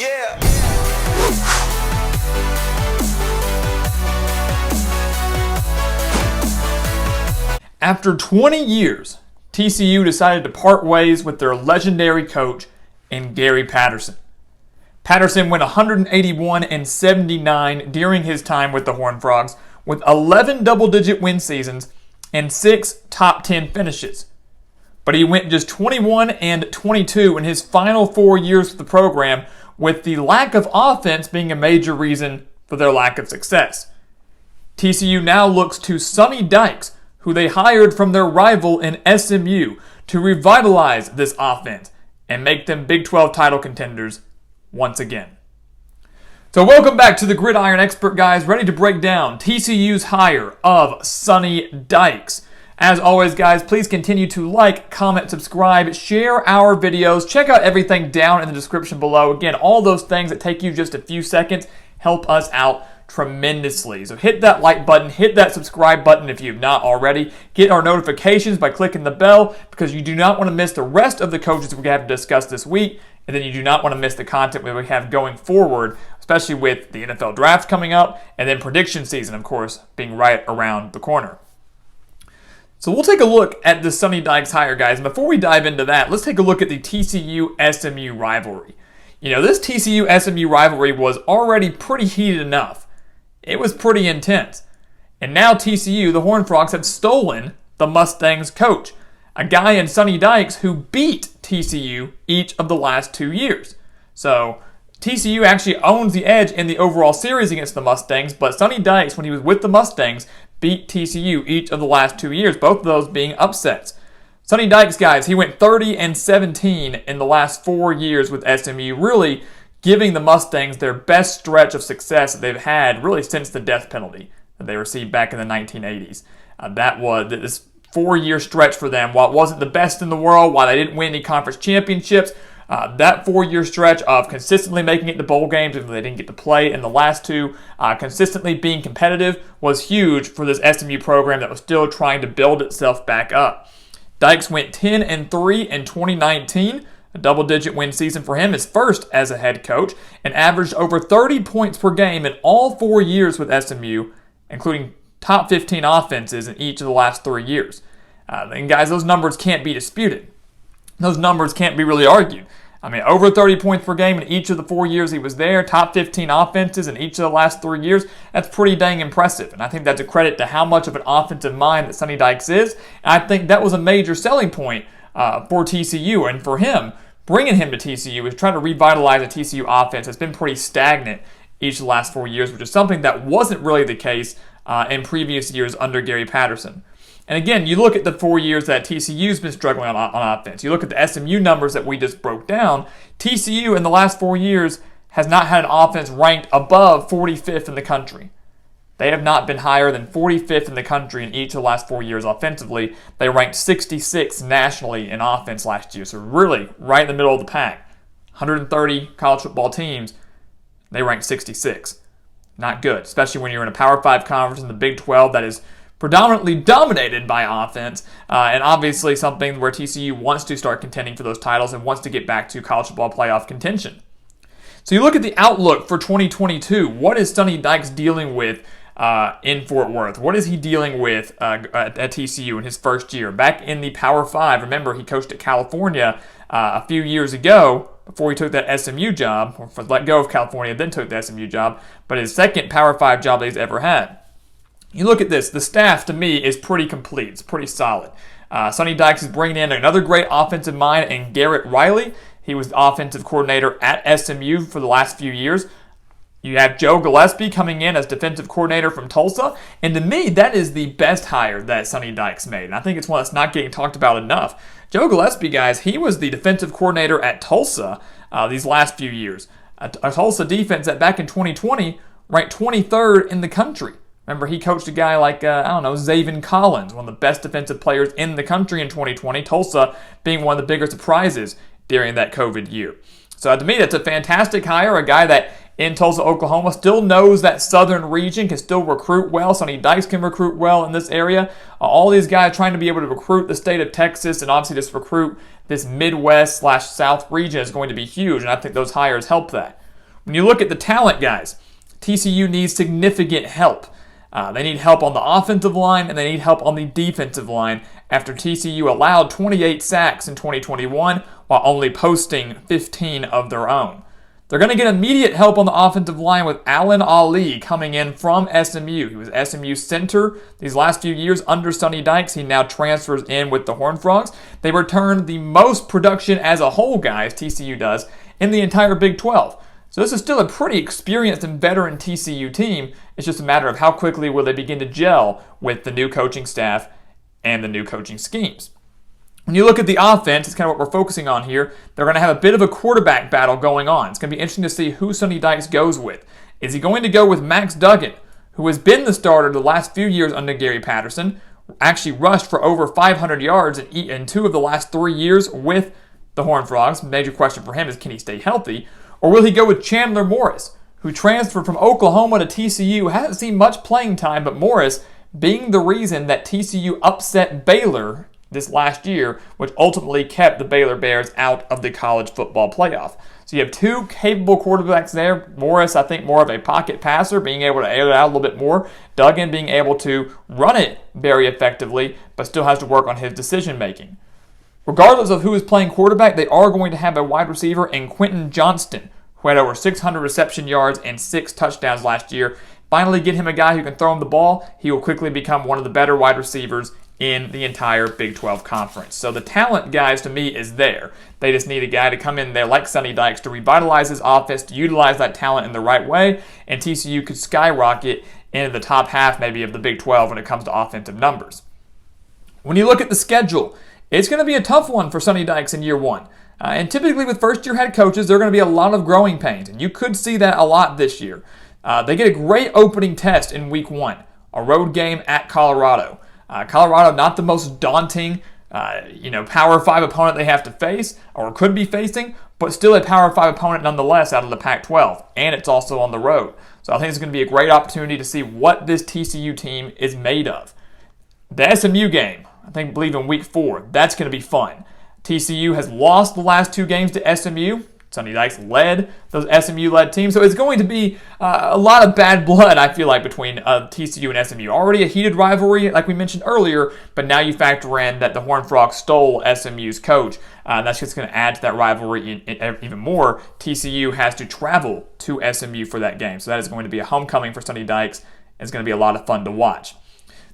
Yeah. After 20 years, TCU decided to part ways with their legendary coach in Gary Patterson. Patterson went 181-79 during his time with the Horned Frogs, with 11 double-digit win seasons and 6 top 10 finishes. But he went just 21-22 in his final 4 years with the program, with the lack of offense being a major reason for their lack of success. TCU now looks to Sonny Dykes, who they hired from their rival in SMU, to revitalize this offense and make them Big 12 title contenders once again. So welcome back to the Gridiron Expert, guys, ready to break down TCU's hire of Sonny Dykes. As always, guys, please continue to like, comment, subscribe, share our videos. Check out everything down in the description below. Again, all those things that take you just a few seconds help us out tremendously. So hit that like button, hit that subscribe button if you've not already. Get our notifications by clicking the bell, because you do not want to miss the rest of the coaches we have to discuss this week, and then you do not want to miss the content we have going forward, especially with the NFL draft coming up, and then prediction season, of course, being right around the corner. So we'll take a look at the Sonny Dykes hire, guys. And before we dive into that, let's take a look at the TCU-SMU rivalry. You know, this TCU-SMU rivalry was already pretty heated enough. It was pretty intense. And now TCU, the Horned Frogs, have stolen the Mustangs coach, a guy in Sonny Dykes who beat TCU each of the last 2 years. So TCU actually owns the edge in the overall series against the Mustangs, but Sonny Dykes, when he was with the Mustangs, beat TCU each of the last 2 years, both of those being upsets. Sonny Dykes, guys, he went 30-17 in the last 4 years with SMU, really giving the Mustangs their best stretch of success that they've had really since the death penalty that they received back in the 1980s. That was this 4-year stretch for them. While it wasn't the best in the world, while they didn't win any conference championships, that 4-year stretch of consistently making it to bowl games, even though they didn't get to play in the last two, consistently being competitive, was huge for this SMU program that was still trying to build itself back up. Dykes went 10-3 in 2019, a double-digit win season for him, his first as a head coach, and averaged over 30 points per game in all 4 years with SMU, including top 15 offenses in each of the last 3 years. And guys, those numbers can't be disputed. Those numbers can't be really argued. I mean, over 30 points per game in each of the 4 years he was there, top 15 offenses in each of the last 3 years. That's pretty dang impressive. And I think that's a credit to how much of an offensive mind that Sonny Dykes is. And I think that was a major selling point for TCU. And for him, bringing him to TCU is trying to revitalize a TCU offense that's been pretty stagnant each of the last 4 years, which is something that wasn't really the case in previous years under Gary Patterson. And again, you look at the 4 years that TCU's been struggling on offense. You look at the SMU numbers that we just broke down. TCU in the last 4 years has not had an offense ranked above 45th in the country. They have not been higher than 45th in the country in each of the last 4 years offensively. They ranked 66th nationally in offense last year. So really, right in the middle of the pack. 130 college football teams, they ranked 66. Not good, especially when you're in a Power 5 conference in the Big 12 that is predominantly dominated by offense, and obviously something where TCU wants to start contending for those titles and wants to get back to college football playoff contention. So you look at the outlook for 2022. What is Sonny Dykes dealing with in Fort Worth? What is he dealing with at TCU in his first year? Back in the Power 5, remember he coached at California a few years ago before he took that SMU job, or let go of California, then took the SMU job, but his second Power 5 job that he's ever had. You look at this, the staff to me is pretty complete. It's pretty solid. Sonny Dykes is bringing in another great offensive mind in Garrett Riley. He was the offensive coordinator at SMU for the last few years. You have Joe Gillespie coming in as defensive coordinator from Tulsa. And to me, that is the best hire that Sonny Dykes made. And I think it's one that's not getting talked about enough. Joe Gillespie, guys, he was the defensive coordinator at Tulsa these last few years. A Tulsa defense that back in 2020 ranked 23rd in the country. Remember, he coached a guy like, Zaven Collins, one of the best defensive players in the country in 2020, Tulsa being one of the bigger surprises during that COVID year. So to me, that's a fantastic hire, a guy that in Tulsa, Oklahoma, still knows that southern region, can still recruit well. Sonny Dykes can recruit well in this area. All these guys trying to be able to recruit the state of Texas and obviously just recruit this Midwest/South region is going to be huge, and I think those hires help that. When you look at the talent, guys, TCU needs significant help. They need help on the offensive line, and they need help on the defensive line after TCU allowed 28 sacks in 2021 while only posting 15 of their own. They're going to get immediate help on the offensive line with Alan Ali coming in from SMU. He was SMU center these last few years under Sonny Dykes. He now transfers in with the Horned Frogs. They return the most production as a whole, guys, TCU does, in the entire Big 12. So this is still a pretty experienced and veteran TCU team. It's just a matter of how quickly will they begin to gel with the new coaching staff and the new coaching schemes. When you look at the offense, it's kind of what we're focusing on here. They're going to have a bit of a quarterback battle going on. It's going to be interesting to see who Sonny Dykes goes with. Is he going to go with Max Duggan, who has been the starter the last few years under Gary Patterson, actually rushed for over 500 yards in 2 of the last 3 years with the Horned Frogs? Major question for him is, can he stay healthy? Or will he go with Chandler Morris, who transferred from Oklahoma to TCU, hasn't seen much playing time, but Morris being the reason that TCU upset Baylor this last year, which ultimately kept the Baylor Bears out of the college football playoff. So you have 2 capable quarterbacks there. Morris, I think, more of a pocket passer, being able to air it out a little bit more. Duggan being able to run it very effectively, but still has to work on his decision making. Regardless of who is playing quarterback, they are going to have a wide receiver in Quentin Johnston, who had over 600 reception yards and 6 touchdowns last year. Finally get him a guy who can throw him the ball. He will quickly become one of the better wide receivers in the entire Big 12 conference. So the talent, guys, to me is there. They just need a guy to come in there like Sonny Dykes to revitalize his offense, to utilize that talent in the right way, and TCU could skyrocket into the top half maybe of the Big 12 when it comes to offensive numbers. When you look at the schedule, it's going to be a tough one for Sonny Dykes in year 1. And typically with first-year head coaches, there are going to be a lot of growing pains, and you could see that a lot this year. They get a great opening test in week 1, a road game at Colorado. Colorado, not the most daunting, Power 5 opponent they have to face, or could be facing, but still a Power 5 opponent nonetheless out of the Pac-12, and it's also on the road. So I think it's going to be a great opportunity to see what this TCU team is made of. The SMU game, I believe in week 4, that's going to be fun. TCU has lost the last 2 games to SMU. Sonny Dykes led those SMU-led teams. So it's going to be a lot of bad blood, I feel like, between TCU and SMU. Already a heated rivalry, like we mentioned earlier, but now you factor in that the Horned Frogs stole SMU's coach. That's just going to add to that rivalry even more. TCU has to travel to SMU for that game. So that is going to be a homecoming for Sonny Dykes. It's going to be a lot of fun to watch.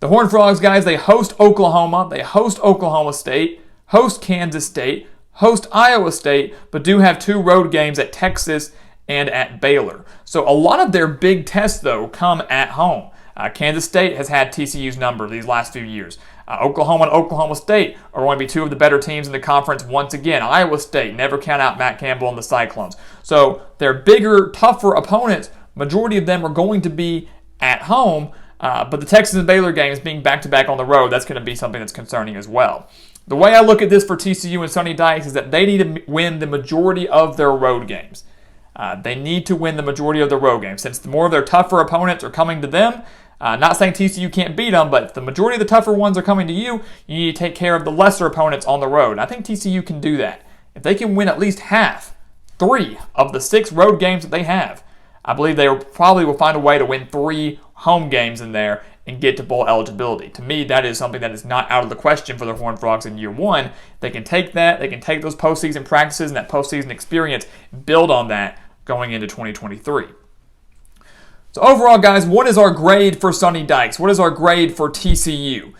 The Horned Frogs, guys, they host Oklahoma. They host Oklahoma State, host Kansas State, host Iowa State, but do have 2 road games at Texas and at Baylor. So a lot of their big tests, though, come at home. Kansas State has had TCU's number these last few years. Oklahoma and Oklahoma State are going to be 2 of the better teams in the conference once again. Iowa State, never count out Matt Campbell and the Cyclones. So they're bigger, tougher opponents. Majority of them are going to be at home, but the Texas and Baylor games being back-to-back on the road, that's going to be something that's concerning as well. The way I look at this for TCU and Sonny Dykes is that they need to win the majority of their road games. They need to win the majority of their road games. Since more of their tougher opponents are coming to them, not saying TCU can't beat them, but if the majority of the tougher ones are coming to you, you need to take care of the lesser opponents on the road. I think TCU can do that. If they can win at least half, 3 of the 6 road games that they have, I believe they probably will find a way to win 3 home games in there and get to bowl eligibility. To me, that is something that is not out of the question for the Horned Frogs in year 1. They can take that, they can take those postseason practices and that postseason experience, build on that going into 2023. So overall, guys, what is our grade for Sonny Dykes? What is our grade for TCU?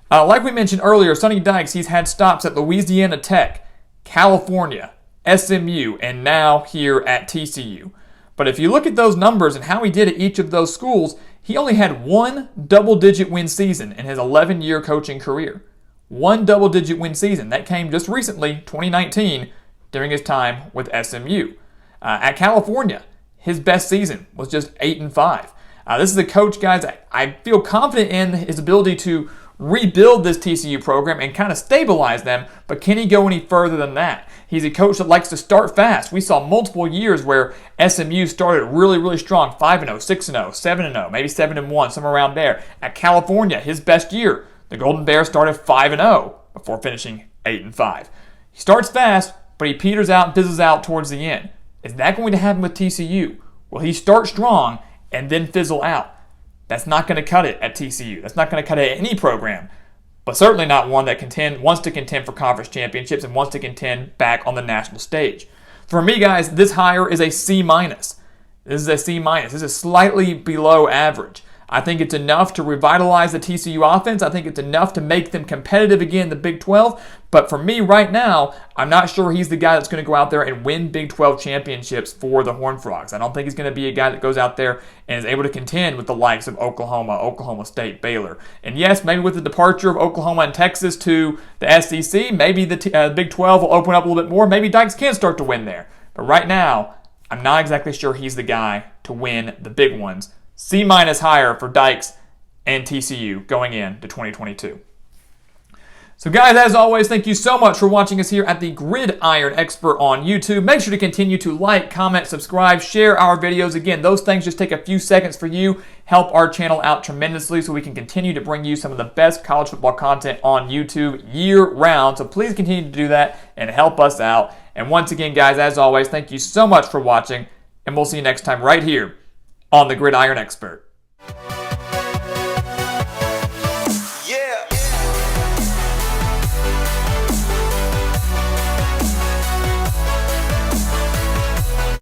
Like we mentioned earlier, Sonny Dykes, he's had stops at Louisiana Tech, California, SMU, and now here at TCU. But if you look at those numbers and how he did at each of those schools, he only had 1 double-digit win season in his 11-year coaching career. 1 double-digit win season. That came just recently, 2019, during his time with SMU. At California, his best season was just 8-5. This is a coach, guys, I feel confident in his ability to rebuild this TCU program and kind of stabilize them, but can he go any further than that? He's a coach that likes to start fast. We saw multiple years where SMU started really, really strong, 5-0, 6-0, 7-0, maybe 7-1, somewhere around there. At California, his best year, the Golden Bears started 5-0 before finishing 8-5. He starts fast, but he peters out and fizzles out towards the end. Is that going to happen with TCU? Will he start strong and then fizzle out? That's not going to cut it at TCU. That's not going to cut it at any program, but certainly not one that wants to contend for conference championships and wants to contend back on the national stage. For me, guys, this hire is a C-. This is a C-. This is slightly below average. I think it's enough to revitalize the TCU offense. I think it's enough to make them competitive again in the Big 12. But for me right now, I'm not sure he's the guy that's going to go out there and win Big 12 championships for the Horned Frogs. I don't think he's going to be a guy that goes out there and is able to contend with the likes of Oklahoma, Oklahoma State, Baylor. And yes, maybe with the departure of Oklahoma and Texas to the SEC, maybe the Big 12 will open up a little bit more. Maybe Dykes can start to win there. But right now, I'm not exactly sure he's the guy to win the big ones. C- higher for Dykes and TCU going into 2022. So guys, as always, thank you so much for watching us here at the Gridiron Expert on YouTube. Make sure to continue to like, comment, subscribe, share our videos. Again, those things just take a few seconds for you, help our channel out tremendously so we can continue to bring you some of the best college football content on YouTube year-round. So please continue to do that and help us out. And once again, guys, as always, thank you so much for watching, and we'll see you next time right here on the Gridiron Expert.